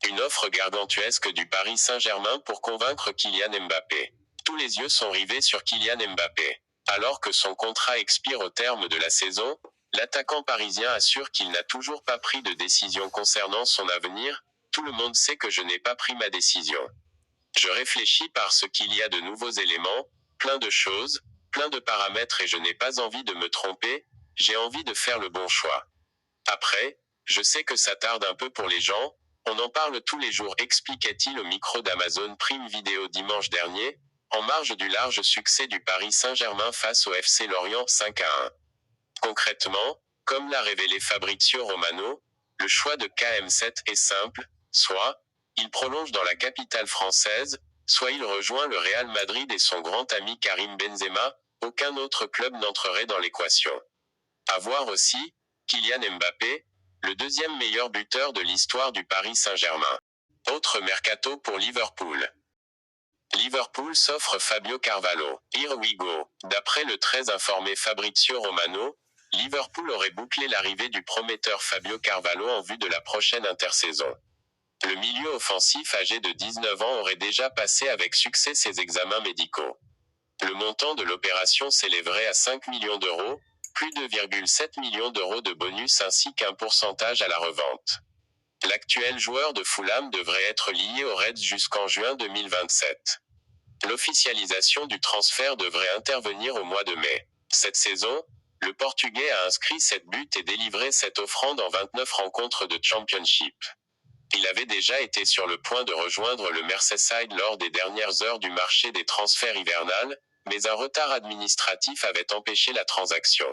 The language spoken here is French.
Une offre gargantuesque du Paris Saint-Germain pour convaincre Kylian Mbappé. Tous les yeux sont rivés sur Kylian Mbappé. Alors que son contrat expire au terme de la saison, l'attaquant parisien assure qu'il n'a toujours pas pris de décision concernant son avenir. Tout le monde sait que je n'ai pas pris ma décision. Je réfléchis parce qu'il y a de nouveaux éléments, plein de choses, plein de paramètres et je n'ai pas envie de me tromper, j'ai envie de faire le bon choix. Après, je sais que ça tarde un peu pour les gens, on en parle tous les jours, expliquait-il au micro d'Amazon Prime Video dimanche dernier, en marge du large succès du Paris Saint-Germain face au FC Lorient 5-1. Concrètement, comme l'a révélé Fabrizio Romano, le choix de KM7 est simple, soit il prolonge dans la capitale française, soit il rejoint le Real Madrid et son grand ami Karim Benzema, aucun autre club n'entrerait dans l'équation. À voir aussi, Kylian Mbappé, le deuxième meilleur buteur de l'histoire du Paris Saint-Germain. Autre mercato pour Liverpool. Liverpool s'offre Fabio Carvalho. Here we go. D'après le très informé Fabrizio Romano, Liverpool aurait bouclé l'arrivée du prometteur Fabio Carvalho en vue de la prochaine intersaison. Le milieu offensif âgé de 19 ans aurait déjà passé avec succès ses examens médicaux. Le montant de l'opération s'élèverait à 5 millions d'euros, plus de 2,7 millions d'euros de bonus ainsi qu'un pourcentage à la revente. L'actuel joueur de Fulham devrait être lié aux Reds jusqu'en juin 2027. L'officialisation du transfert devrait intervenir au mois de mai. Cette saison, le Portugais a inscrit 7 buts et délivré 7 offrandes en 29 rencontres de Championship. Il avait déjà été sur le point de rejoindre le Merseyside lors des dernières heures du marché des transferts hivernales, mais un retard administratif avait empêché la transaction.